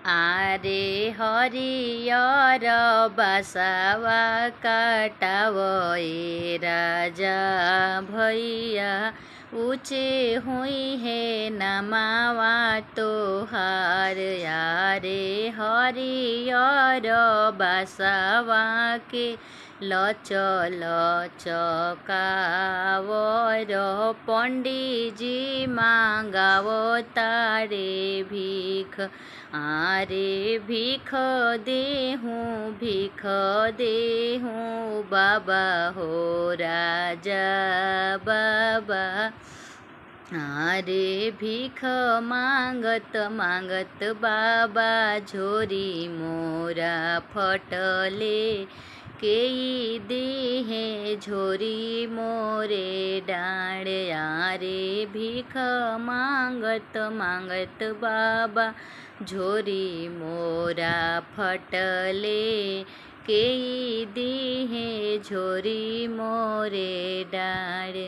आरे हरियर बासावा काटावो ए राजा भैया ऊँचे हुई है नमावा तोहार यारे हरियर बासावा के लच लचकावर पंडीजी मांगावो तारे भीख आरे भीख देहूँ बाबा हो राजा बाबा। आरे भीख मांगत मांगत बाबा झोरी मोरा फटले केई देहे झोरी मोरे डाँड आरे भीख मांगत मांगत बाबा झोरी मोरा फटले केई देहे झोरी मोरे डाँड।